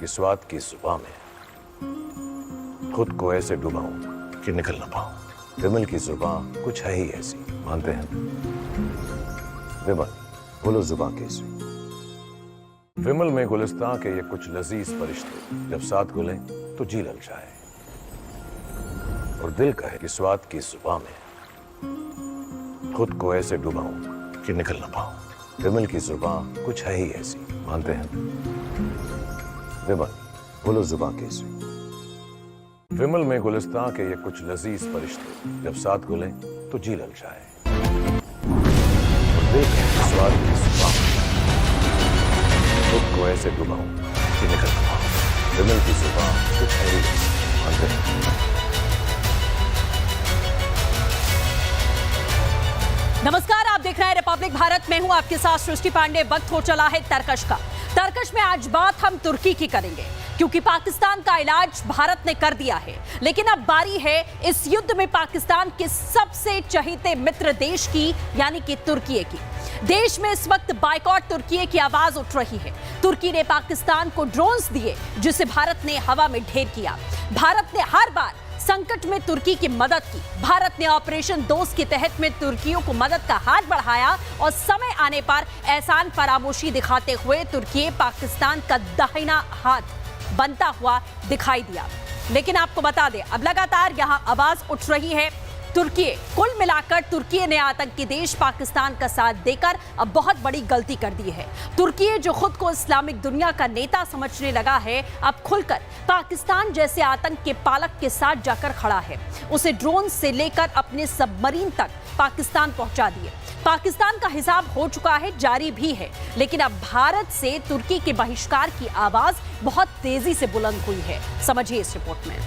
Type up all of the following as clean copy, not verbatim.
कि स्वाद की जुबान में खुद को ऐसे डुबाऊं कि निकल ना पाऊं। विमल की जुबान कुछ है ही ऐसी, मानते हैं? विमल, बोलो जुबान कैसी? विमल में गुलिस्तां के ये कुछ लजीज फरिश्ते जब साथ घुले तो जी ललचाए और दिल कहे कि स्वाद की जुबान में खुद को ऐसे डुबाऊं कि निकल ना पाऊं। विमल की जुबान कुछ है ही ऐसी, मानते हैं? विमल, बोलो जुबान कैसी? विमल में गुलिस्तां के ये कुछ लजीज फरिश्ते जब साथ घुले तो जी ललचाए और दिल कहे कि स्वाद की जुबान में खुद को ऐसे डुबाऊं कि निकल ना पाऊं। विमल की जुबान कुछ है ही ऐसी, मानते हैं? नमस्कार, आप देख रहे हैं रिपब्लिक भारत में हूं आपके साथ सृष्टि पांडे। वक्त हो चला है तरकश का। तरकश में आज बात हम तुर्की की करेंगे क्योंकि पाकिस्तान का इलाज भारत ने कर दिया है, लेकिन अब बारी है इस युद्ध में पाकिस्तान के सबसे चहेते मित्र देश की, यानी कि तुर्की की। देश में इस वक्त बायकॉट तुर्की की आवाज उठ रही है। तुर्की ने पाकिस्तान को ड्रोन्स दिए जिसे भारत ने हवा में ढेर किया। भारत ने हर बार संकट में तुर्की की मदद की। भारत ने ऑपरेशन दोस्त के तहत में तुर्कियों को मदद का हाथ बढ़ाया और समय आने पर एहसान फरामोशी दिखाते हुए तुर्की पाकिस्तान का दाहिना हाथ बनता हुआ दिखाई दिया। लेकिन आपको बता दें, अब लगातार यहां आवाज उठ रही है तुर्की। कुल मिलाकर तुर्की ने आतंकी देश पाकिस्तान का साथ देकर अब बहुत बड़ी गलती कर दी है। तुर्की जो खुद को इस्लामिक दुनिया का नेता समझने लगा है, अब खुलकर पाकिस्तान जैसे आतंक के पालक के साथ जाकर खड़ा है। उसे ड्रोन से लेकर अपने सबमरीन तक पाकिस्तान पहुंचा दिए। पाकिस्तान का हिसाब हो चुका है, जारी भी है, लेकिन अब भारत से तुर्की के बहिष्कार की आवाज बहुत तेजी से बुलंद हुई है। समझिए इस रिपोर्ट में।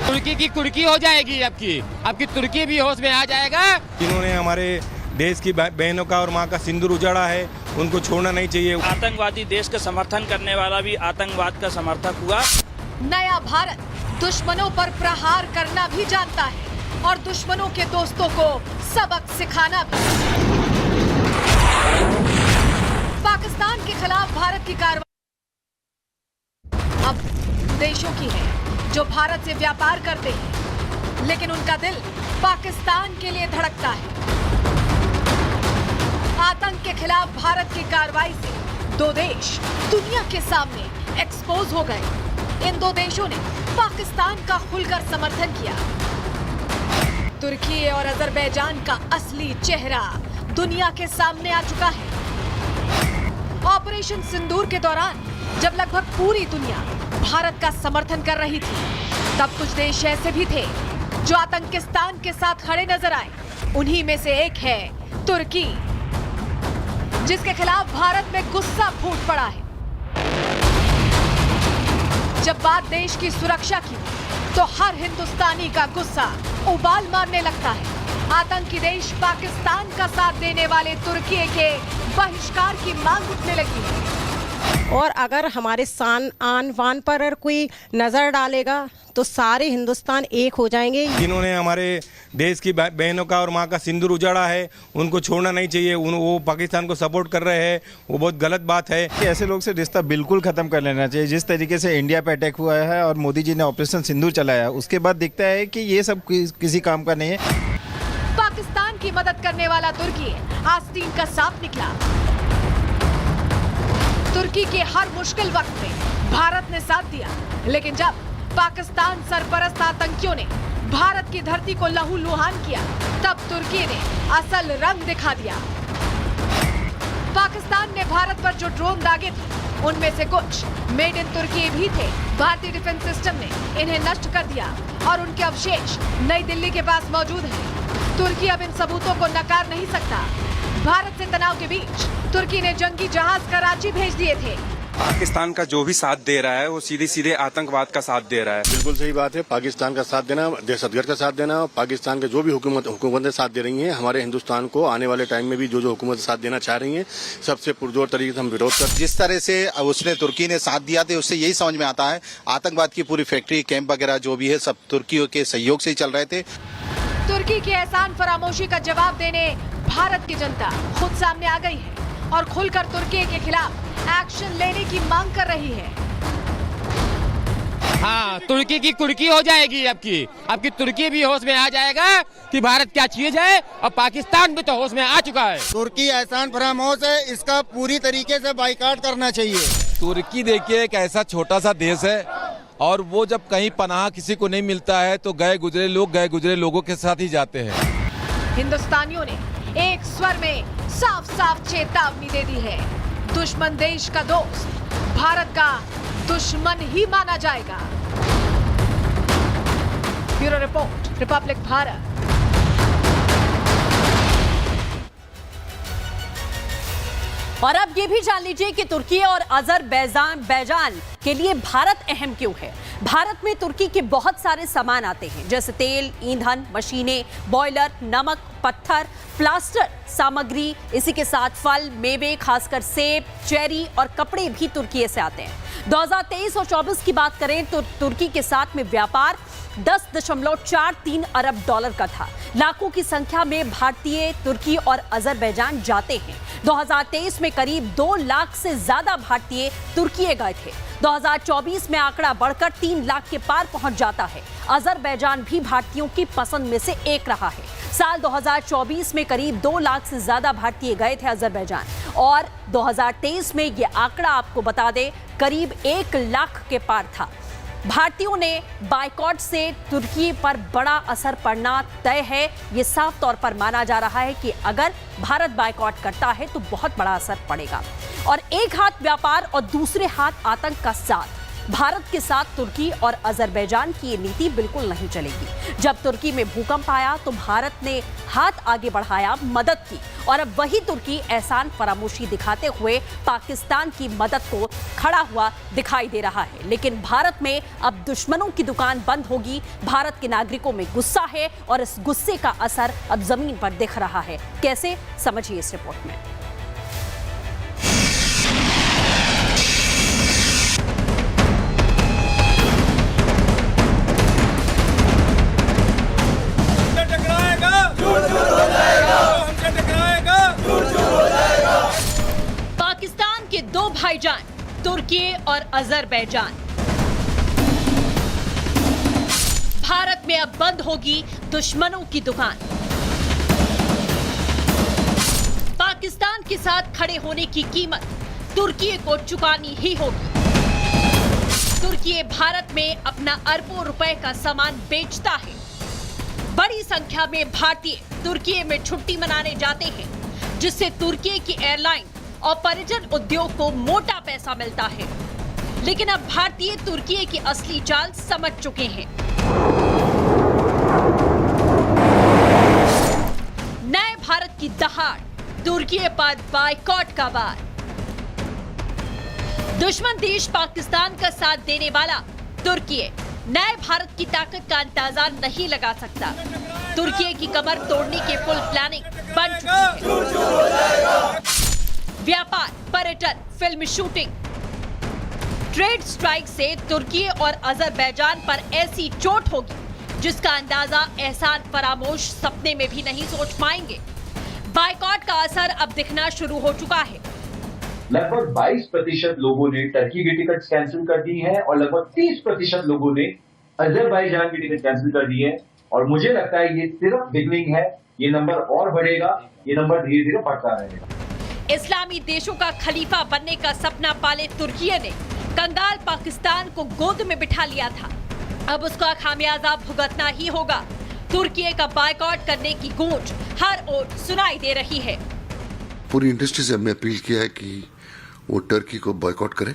तुर्की की कुर्की हो जाएगी। आपकी तुर्की भी होश में आ जाएगा। जिन्होंने हमारे देश की बहनों का और माँ का सिंदूर उजाड़ा है, उनको छोड़ना नहीं चाहिए। आतंकवादी देश का समर्थन करने वाला भी आतंकवाद का समर्थक हुआ। नया भारत दुश्मनों पर प्रहार करना भी जानता है और दुश्मनों के दोस्तों को सबक सिखाना भी। पाकिस्तान के खिलाफ भारत की कार्रवाई अब देशों की है जो भारत से व्यापार करते हैं, लेकिन उनका दिल पाकिस्तान के लिए धड़कता है। आतंक के खिलाफ भारत की कार्रवाई से दो देश दुनिया के सामने एक्सपोज हो गए। इन दो देशों ने पाकिस्तान का खुलकर समर्थन किया। तुर्की और अजरबैजान का असली चेहरा दुनिया के सामने आ चुका है। ऑपरेशन सिंदूर के दौरान जब लगभग पूरी दुनिया भारत का समर्थन कर रही थी, तब कुछ देश ऐसे भी थे जो आतंकिस्तान के साथ खड़े नजर आए। उन्हीं में से एक है तुर्की, जिसके खिलाफ भारत में गुस्सा फूट पड़ा है। जब बात देश की सुरक्षा की तो हर हिंदुस्तानी का गुस्सा उबाल मारने लगता है। आतंकी देश पाकिस्तान का साथ देने वाले तुर्की के बहिष्कार की मांग उठने लगी है। और अगर हमारे आन वान पर कोई नजर डालेगा तो सारे हिंदुस्तान एक हो जाएंगे। जिन्होंने हमारे देश की बहनों का और माँ का सिंदूर उजाड़ा है, उनको छोड़ना नहीं चाहिए। वो पाकिस्तान को सपोर्ट कर रहे हैं, वो बहुत गलत बात है। कि ऐसे लोग से रिश्ता बिल्कुल खत्म कर लेना चाहिए। जिस तरीके से इंडिया पे अटैक हुआ है और मोदी जी ने ऑपरेशन सिंदूर चलाया, उसके बाद दिखता है कि ये सब किसी काम का नहीं है। पाकिस्तान की मदद करने वाला तुर्की आस्तीन का सांप निकला। तुर्की के हर मुश्किल वक्त में भारत ने साथ दिया, लेकिन जब पाकिस्तान सरपरस्त आतंकियों ने भारत की धरती को लहूलुहान किया, तब तुर्की ने असल रंग दिखा दिया। पाकिस्तान ने भारत पर जो ड्रोन दागे थे, उनमें से कुछ मेड इन तुर्की भी थे। भारतीय डिफेंस सिस्टम ने इन्हें नष्ट कर दिया और उनके अवशेष नई दिल्ली के पास मौजूद हैं। तुर्की अब इन सबूतों को नकार नहीं सकता। भारत से तनाव के बीच तुर्की ने जंगी जहाज कराची भेज दिए थे। पाकिस्तान का जो भी साथ दे रहा है वो सीधे सीधे आतंकवाद का साथ दे रहा है। बिल्कुल सही बात है। पाकिस्तान का साथ देना, दहशतगर्द का साथ देना, पाकिस्तान के जो भी हुकूमतें साथ दे रही हैं, हमारे हिंदुस्तान को आने वाले टाइम में भी जो हुकूमत साथ देना चाह रही हैं, सबसे पुरजोर तरीके से हम विरोध कर। जिस तरह से उसने तुर्की ने साथ दिया था, उससे यही समझ में आता है आतंकवाद की पूरी फैक्ट्री कैंप वगैरह जो भी है सब तुर्की के सहयोग से ही चल रहे थे। तुर्की की एहसान फरामोशी का जवाब देने भारत की जनता खुद सामने आ गई है और खुलकर तुर्की के खिलाफ एक्शन लेने की मांग कर रही है। हाँ, तुर्की की कुर्की हो जाएगी आपकी तुर्की भी होश में आ जाएगा कि भारत क्या चीज है, और पाकिस्तान भी तो होश में आ चुका है। तुर्की एहसान फरामोश है, इसका पूरी तरीके से बाइकाट करना चाहिए। तुर्की देखिए एक ऐसा छोटा सा देश है, और वो जब कहीं पनाह किसी को नहीं मिलता है तो गए गुजरे लोगों के साथ ही जाते हैं। हिंदुस्तानियों ने एक स्वर में साफ साफ चेतावनी दे दी है, दुश्मन देश का दोस्त भारत का दुश्मन ही माना जाएगा। Bureau report, Republic Bharat. और अब ये भी जान लीजिए कि तुर्की और अजरबैजान के लिए भारत अहम क्यों है। भारत में तुर्की के बहुत सारे सामान आते हैं, जैसे तेल, ईंधन, मशीनें, बॉयलर, नमक, पत्थर, प्लास्टर सामग्री, इसी के साथ फल, मेवे, खासकर सेब, चेरी और कपड़े भी तुर्की से आते हैं। 2023 और 24 की बात करें तो तुर्की के साथ में व्यापार 10.43 अरब डॉलर का था। लाखों की संख्या में भारतीय तुर्की और अजरबैजान जाते हैं। 2023 में करीब 2 लाख से ज्यादा भारतीय तुर्की गए थे। 2024 में आंकड़ा बढ़कर 3 लाख के पार पहुंच जाता है। अजरबैजान भी भारतीयों की पसंद में से एक रहा है। साल 2024 में करीब 2 लाख से ज्यादा भारतीय गए थे अजरबैजान, और 2023 में यह आंकड़ा आपको बता दें करीब 1 लाख के पार था। भारतीयों ने बायकॉट से तुर्की पर बड़ा असर पड़ना तय है। ये साफ तौर पर माना जा रहा है कि अगर भारत बायकॉट करता है तो बहुत बड़ा असर पड़ेगा। और एक हाथ व्यापार और दूसरे हाथ आतंक का साथ, भारत के साथ तुर्की और अजरबैजान की ये नीति बिल्कुल नहीं चलेगी। जब तुर्की में भूकंप आया तो भारत ने हाथ आगे बढ़ाया, मदद की, और अब वही तुर्की एहसान फरामोशी दिखाते हुए पाकिस्तान की मदद को खड़ा हुआ दिखाई दे रहा है। लेकिन भारत में अब दुश्मनों की दुकान बंद होगी। भारत के नागरिकों में गुस्सा है और इस गुस्से का असर अब जमीन पर दिख रहा है। कैसे, समझिए इस रिपोर्ट में। पाकिस्तान के दो भाईजान तुर्की और अजरबैजान, भारत में अब बंद होगी दुश्मनों की दुकान। पाकिस्तान के साथ खड़े होने की कीमत तुर्की को चुकानी ही होगी। तुर्की भारत में अपना अरबों रुपए का सामान बेचता है। बड़ी संख्या में भारतीय तुर्की में छुट्टी मनाने जाते हैं, जिससे तुर्की की एयरलाइन और पर्यटन उद्योग को मोटा पैसा मिलता है। लेकिन अब भारतीय तुर्की की असली चाल समझ चुके हैं। नए भारत की दहाड़, तुर्की पर बायकॉट का वार। दुश्मन देश पाकिस्तान का साथ देने वाला तुर्की नए भारत की ताकत का अंदाजा नहीं लगा सकता। तुर्की की कमर तोड़ने की फुल प्लानिंग बन चुकी है। व्यापार, पर्यटन, फिल्म शूटिंग, ट्रेड स्ट्राइक से तुर्की और अजरबैजान पर ऐसी चोट होगी जिसका अंदाजा एहसान फरामोश सपने में भी नहीं सोच पाएंगे। बायकॉट का असर अब दिखना शुरू हो चुका है। लगभग 22% लोगों ने टर्की की टिकट कैंसिल कर दी है और लगभग 30% लोगों ने अजरबैजान की टिकट कैंसिल कर दी है। और मुझे लगता है ये सिर्फ बिगनिंग है, ये नंबर और बढ़ेगा, ये नंबर धीरे धीरे बढ़ता रहेगा। इस्लामी देशों का खलीफा बनने का सपना पाले तुर्की ने कंगाल पाकिस्तान को गोद में बिठा लिया था। अब उसका खामियाजा भुगतना ही होगा। तुर्की का बायकॉट करने की गूंज हर ओर सुनाई दे रही है। पूरी इंडस्ट्री से हमने अपील किया है कि वो टर्की को बॉयकॉट करें।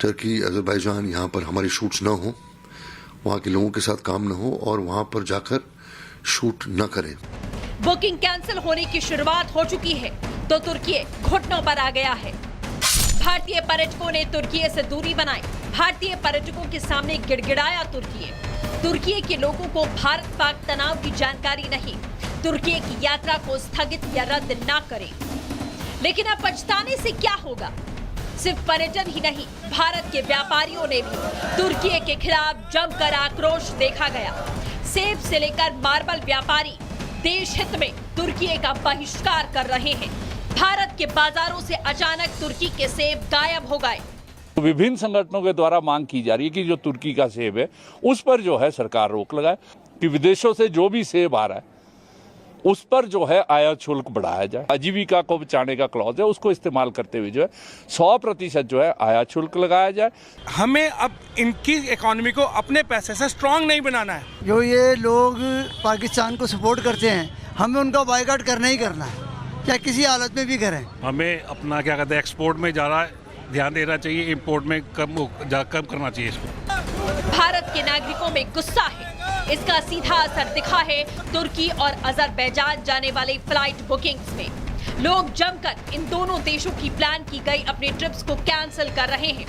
टर्की, अजरबैजान, यहाँ पर हमारी शूट्स ना हो, वहाँ के लोगों के साथ काम ना हो और वहाँ पर जाकर शूट न करें। बुकिंग कैंसिल होने की शुरुआत हो चुकी है तो तुर्की घुटनों पर आ गया है। भारतीय पर्यटकों ने तुर्की से दूरी बनाई। भारतीय पर्यटकों के सामने गिड़गिड़ाया तुर्की के लोगों को भारत पाक तनाव की जानकारी नहीं। तुर्की की यात्रा को स्थगित या रद्द ना करें। लेकिन अब पछताने से क्या होगा? सिर्फ पर्यटन ही नहीं, भारत के व्यापारियों ने भी तुर्की के खिलाफ जमकर आक्रोश देखा गया। सेब से लेकर मार्बल व्यापारी देश हित में तुर्की का बहिष्कार कर रहे हैं। भारत के बाजारों से अचानक तुर्की के सेब गायब हो गए। विभिन्न संगठनों के द्वारा मांग की जा रही है कि जो तुर्की का सेब है उस पर जो है सरकार रोक लगाए, कि विदेशों से जो भी सेब आ रहा है उस पर जो है आयात शुल्क बढ़ाया जाए। आजीविका को बचाने का क्लॉज है, उसको इस्तेमाल करते हुए जो है 100% जो है आयात शुल्क लगाया जाए। हमें अब इनकी इकोनॉमी को अपने पैसे से स्ट्रांग नहीं बनाना है। जो ये लोग पाकिस्तान को सपोर्ट करते हैं, हमें उनका बायकॉट करना ही करना है, चाहे किसी हालत में भी करें। हमें अपना क्या कहते हैं एक्सपोर्ट में ज़्यादा ध्यान देना चाहिए, इंपोर्ट में कम करना चाहिए इसको। भारत के नागरिकों में गुस्सा है, इसका सीधा असर दिखा है तुर्की और अजरबैजान जाने वाले फ्लाइट बुकिंग्स में। लोग जमकर इन दोनों देशों की प्लान की गई अपनी ट्रिप्स को कैंसिल कर रहे हैं।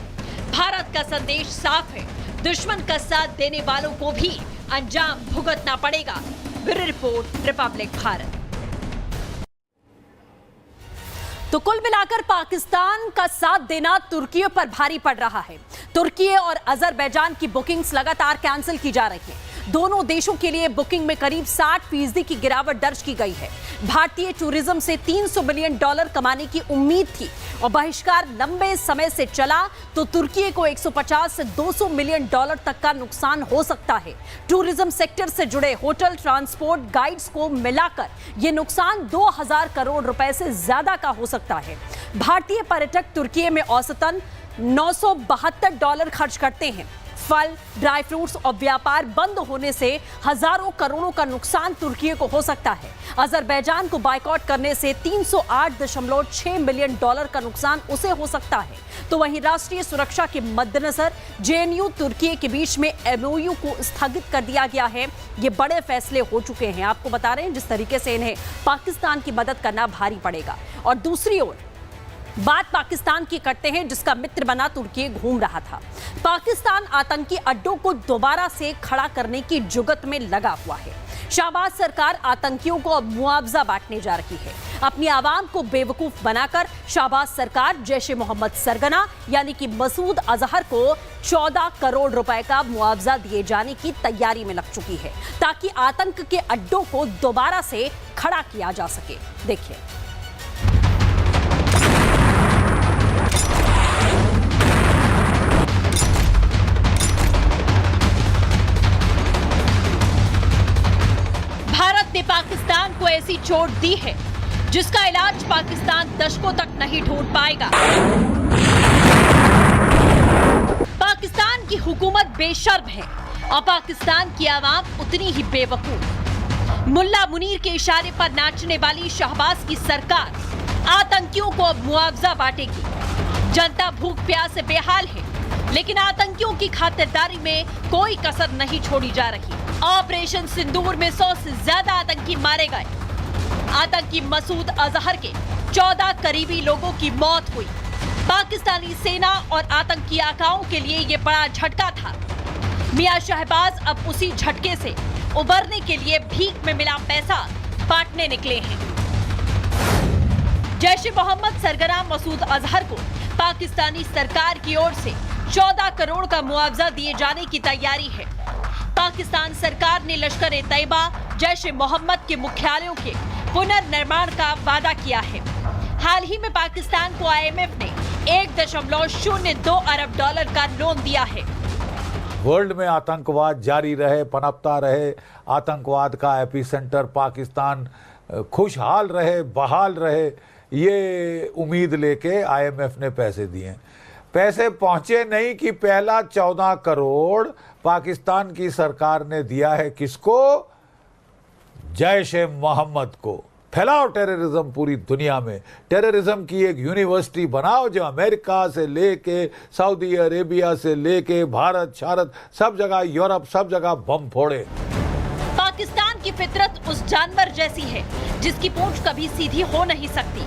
भारत का संदेश साफ है, दुश्मन का साथ देने वालों को भी अंजाम भुगतना पड़ेगा। Bureau report, Republic Bharat. तो कुल मिलाकर पाकिस्तान का साथ देना तुर्की पर भारी पड़ रहा है। तुर्की और अजरबैजान की बुकिंग्स लगातार कैंसिल की जा रही है। दोनों देशों के लिए बुकिंग में करीब 60% की गिरावट दर्ज की गई है। भारतीय टूरिज्म से $300 मिलियन कमाने की उम्मीद थी और बहिष्कार लंबे समय से चला तो तुर्की को 150 से 200 मिलियन डॉलर तक का नुकसान हो सकता है। टूरिज्म सेक्टर से जुड़े होटल, ट्रांसपोर्ट, गाइड्स को मिलाकर यह नुकसान 2000 करोड़ रुपए से ज्यादा का हो सकता है। भारतीय पर्यटक तुर्की में औसतन $972 खर्च करते हैं। फल, ड्राई फ्रूट्स और व्यापार बंद होने से हजारों करोड़ों का नुकसान तुर्की को हो सकता है। अजरबैजान को बायकॉट करने से $308.6 मिलियन का नुकसान उसे हो सकता है। तो वहीं राष्ट्रीय सुरक्षा के मद्देनजर जेएनयू तुर्की के बीच में एमओयू को स्थगित कर दिया गया है। ये बड़े फैसले हो चुके हैं। आपको बता रहे हैं जिस तरीके से इन्हें पाकिस्तान की मदद करना भारी पड़ेगा। और दूसरी ओर बात पाकिस्तान की करते हैं, जिसका मित्र बना तुर्की घूम रहा था। पाकिस्तान आतंकी अड्डों को दोबारा से खड़ा करने की जुगत में लगा हुआ है। शाहबाज सरकार आतंकियों को अब मुआवजा बांटने जा रही है। अपनी आवाम को बेवकूफ बनाकर शाहबाज सरकार जैश ए मोहम्मद सरगना यानी कि मसूद अजहर को 14 करोड़ रुपए का मुआवजा दिए जाने की तैयारी में लग चुकी है, ताकि आतंक के अड्डों को दोबारा से खड़ा किया जा सके। देखिए, भारत ने पाकिस्तान को ऐसी चोट दी है जिसका इलाज पाकिस्तान दशकों तक नहीं ढूंढ पाएगा। पाकिस्तान की हुकूमत बेशर्म है और पाकिस्तान की आवाम उतनी ही बेवकूफ। मुल्ला मुनीर के इशारे पर नाचने वाली शहबाज की सरकार आतंकियों को अब मुआवजा बांटेगी। जनता भूख प्यास से बेहाल है, लेकिन आतंकियों की खातिरदारी में कोई कसर नहीं छोड़ी जा रही। ऑपरेशन सिंदूर में 100 से ज्यादा आतंकी मारे गए। आतंकी मसूद अजहर के 14 करीबी लोगों की मौत हुई। पाकिस्तानी सेना और आतंकी आकाओं के लिए ये बड़ा झटका था। मियां शहबाज अब उसी झटके से उबरने के लिए भीख में मिला पैसा बांटने निकले हैं। जैश ए मोहम्मद सरगना मसूद अजहर को पाकिस्तानी सरकार की ओर से 14 करोड़ का मुआवजा दिए जाने की तैयारी है। पाकिस्तान सरकार ने लश्कर ए तैयबा, जैश ए मोहम्मद के मुख्यालयों के पुनर्निर्माण का वादा किया है। हाल ही में पाकिस्तान को आईएमएफ ने $1.02 अरब का लोन दिया है। वर्ल्ड में आतंकवाद जारी रहे, पनपता रहे, आतंकवाद का एपिसेंटर पाकिस्तान खुशहाल रहे, बहाल रहे, ये उम्मीद लेके आईएमएफ ने पैसे दिए। पैसे पहुंचे नहीं कि पहला 14 करोड़ पाकिस्तान की सरकार ने दिया है किसको? जैश ए मोहम्मद को। फैलाओ टेररिज्म पूरी दुनिया में, टेररिज्म की एक यूनिवर्सिटी बनाओ जो अमेरिका से लेके सऊदी अरेबिया से लेके भारत सब जगह, यूरोप सब जगह बम फोड़े। पाकिस्तान की फितरत उस जानवर जैसी है जिसकी पूंछ कभी सीधी हो नहीं सकती।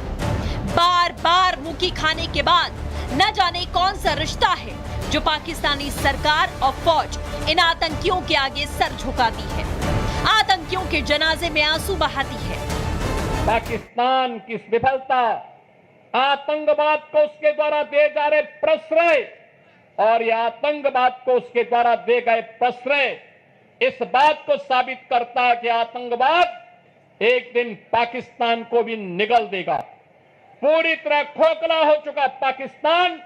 बार बार मुक्की खाने के बाद न जाने कौन सा रिश्ता है जो पाकिस्तानी सरकार और फौज इन आतंकियों के आगे सर झुकाती है, आतंकियों के जनाजे में आंसू बहाती है। पाकिस्तान की विफलता, आतंकवाद को उसके द्वारा दिए जा रहे प्रश्रय और यह आतंकवाद को उसके द्वारा दिए गए प्रश्रय इस बात को साबित करता है कि आतंकवाद एक दिन पाकिस्तान को भी निगल देगा। पूरी तरह खोखला हो चुका पाकिस्तान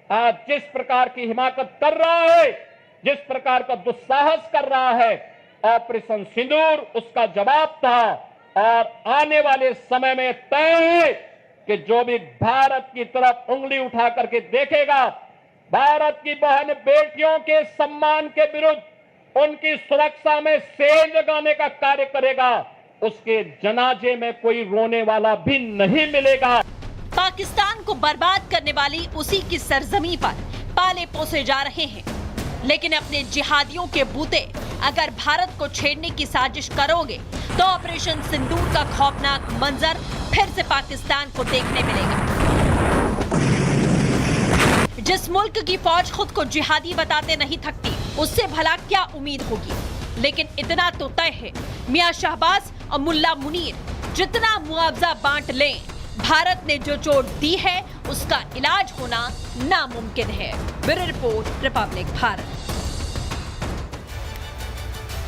आज जिस प्रकार की हिमाकत कर रहा है, जिस प्रकार का दुस्साहस कर रहा है, ऑपरेशन सिंदूर उसका जवाब था। और आने वाले समय में तय है कि जो भी भारत की तरफ उंगली उठा करके देखेगा, भारत की बहन बेटियों के सम्मान के विरुद्ध उनकी सुरक्षा में सेंध लगाने का कार्य करेगा, उसके जनाजे में कोई रोने वाला भी नहीं मिलेगा। पाकिस्तान को बर्बाद करने वाली उसी की सरजमी पर पाले पोसे जा रहे हैं, लेकिन अपने जिहादियों के बूते अगर भारत को छेड़ने की साजिश करोगे तो ऑपरेशन सिंदूर का खौफनाक मंजर फिर से पाकिस्तान को देखने मिलेगा। जिस मुल्क की फौज खुद को जिहादी बताते नहीं थकती, उससे भला क्या उम्मीद होगी। लेकिन इतना तो तय है, मियां शहबाज और मुल्ला मुनीर जितना मुआवजा बांट लें, भारत ने जो चोट दी है उसका इलाज होना नामुमकिन है। Bureau report, Republic Bharat.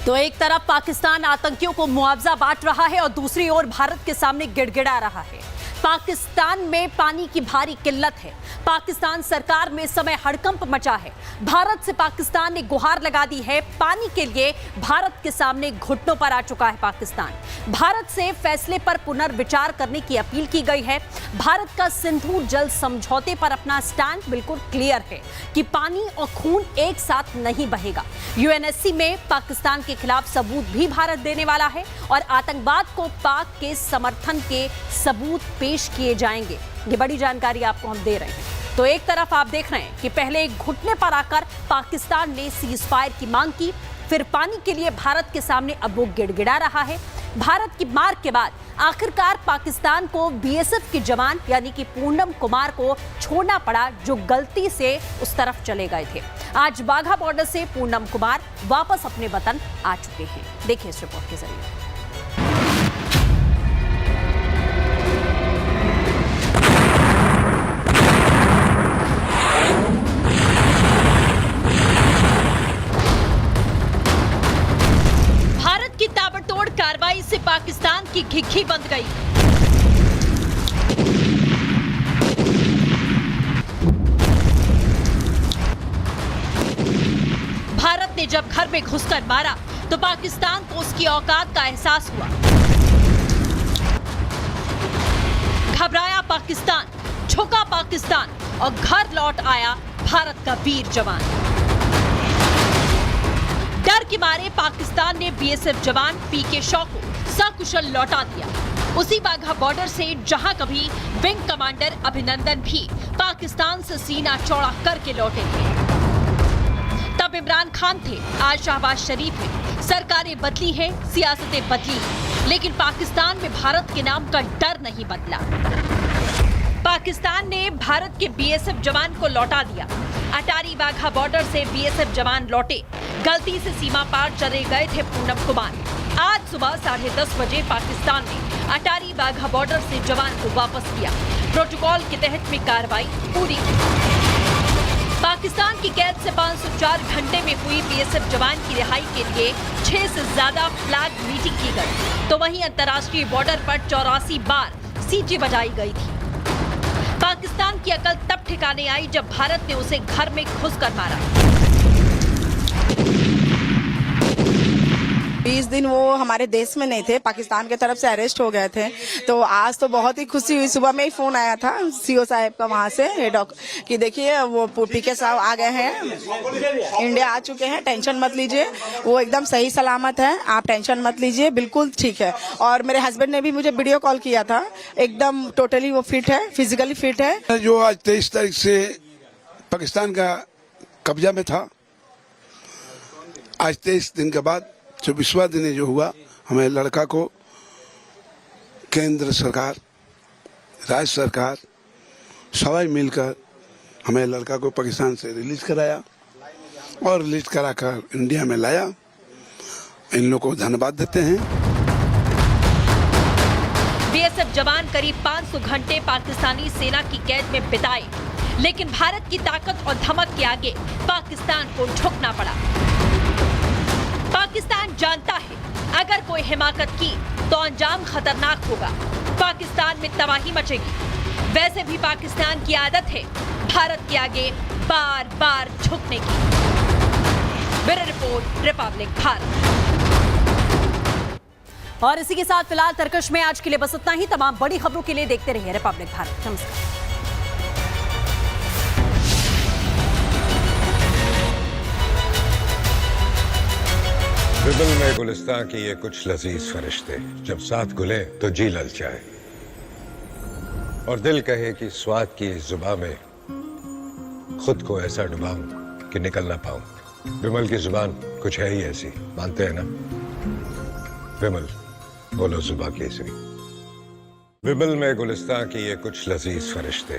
तो एक तरफ पाकिस्तान आतंकियों को मुआवजा बांट रहा है और दूसरी ओर भारत के सामने गिड़गिड़ा रहा है। पाकिस्तान में पानी की भारी किल्लत है। पाकिस्तान सरकार में समय हड़कंप मचा है। भारत से पाकिस्तान ने गुहार लगा दी है। पानी के लिए भारत के सामने घुटनों पर आ चुका है पाकिस्तान। भारत से फैसले पर पुनर्विचार करने की अपील की गई है। भारत का सिंधु जल समझौते पर अपना स्टैंड बिल्कुल क्लियर है कि पानी और खून एक साथ नहीं बहेगा। यूएनएससी में पाकिस्तान के खिलाफ सबूत भी भारत देने वाला है और आतंकवाद को पाक के समर्थन के सबूत पेश किए जाएंगे। ये बड़ी जानकारी आपको हम दे रहे हैं। तो एक तरफ आप देख रहे हैं कि पहले एक घुटने पर आकर पाकिस्तान ने सीज फायर की मांग की, फिर पानी के लिए भारत के सामने अब वो गिड़गिड़ा रहा है। भारत की मार के बाद आखिरकार पाकिस्तान को बीएसएफ के जवान यानी कि पूनम कुमार को छोड़ना पड़ा, जो गलती से उस तरफ चले गए थे। आज वाघा बॉर्डर से पूनम कुमार वापस अपने वतन आ चुके हैं। देखिए इस रिपोर्ट के जरिए। की ताबड़तोड़ कार्रवाई से पाकिस्तान की घिघी बंद गई। भारत ने जब घर में घुसकर मारा तो पाकिस्तान को उसकी औकात का एहसास हुआ। घबराया पाकिस्तान, झुका पाकिस्तान और घर लौट आया भारत का वीर जवान। डर के मारे पाकिस्तान ने बीएसएफ जवान पीके शॉ को सकुशल लौटा दिया। उसी वाघा बॉर्डर से जहां कभी विंग कमांडर अभिनंदन भी पाकिस्तान से सीना चौड़ा करके लौटे थे। तब इमरान खान थे, आज शहबाज शरीफ है। सरकारें बदली हैं, सियासतें बदली हैं, लेकिन पाकिस्तान में भारत के नाम का डर नहीं बदला। पाकिस्तान ने भारत के बीएसएफ जवान को लौटा दिया। अटारी वाघा बॉर्डर से बीएसएफ जवान लौटे। गलती से सीमा पार चले गए थे पूनम कुमार। आज सुबह 10:30 बजे पाकिस्तान ने अटारी वाघा बॉर्डर से जवान को वापस किया। प्रोटोकॉल के तहत में कार्रवाई पूरी की। पाकिस्तान की कैद से 504 घंटे में हुई बीएसएफ जवान की रिहाई के लिए 6 से ज्यादा फ्लैग मीटिंग की गई। तो वहीं अंतर्राष्ट्रीय बॉर्डर पर 84 बार सीटी बजाई गई थी। पाकिस्तान की अकल तब ठिकाने आई जब भारत ने उसे घर में घुसकर मारा। 20 दिन वो हमारे देश में नहीं थे, पाकिस्तान की तरफ से अरेस्ट हो गए थे। तो आज तो बहुत ही खुशी हुई। सुबह में ही फोन आया था सीओ साहब का वहाँ से कि देखिए वो पीके साहब आ गए हैं, इंडिया आ चुके हैं, टेंशन मत लीजिए, वो एकदम सही सलामत है, आप टेंशन मत लीजिए, बिल्कुल ठीक है। और मेरे हस्बैंड ने भी मुझे वीडियो कॉल किया था, एकदम टोटली वो फिट है, फिजिकली फिट है। जो आज 23 तारीख से पाकिस्तान का कब्जा में था, आज 23 दिन के बाद 24वां दिन जो हुआ, हमें लड़का को केंद्र सरकार, राज्य सरकार सभी मिलकर हमें लड़का को पाकिस्तान से रिलीज कराया और रिलीज कराकर इंडिया में लाया। इन लोगों को धन्यवाद देते हैं। बीएसएफ जवान करीब 500 घंटे पाकिस्तानी सेना की कैद में बिताए, लेकिन भारत की ताकत और धमक के आगे पाकिस्तान को झुकना पड़ा। पाकिस्तान जानता है अगर कोई हिमाकत की तो अंजाम खतरनाक होगा। पाकिस्तान में तबाही मचेगी। वैसे भी पाकिस्तान की आदत है भारत के आगे बार बार झुकने की। Bureau report, Republic Bharat. और इसी के साथ फिलहाल तरकश में आज के लिए बस इतना ही। तमाम बड़ी खबरों के लिए देखते रहिए रिपब्लिक भारत। नमस्कार। बिबल में गुलिस्तां की ये कुछ लजीज फरिश्ते जब साथ घुले तो जी ललचाए और दिल कहे कि स्वाद की इस जुबान में खुद को ऐसा डुबाऊं कि निकल ना पाऊं। बिमल की जुबान कुछ है ही ऐसी, मानते हैं ना? बिमल, बोलो जुबां केसरी। बिमल में गुलिस्तां की ये कुछ लजीज फरिश्ते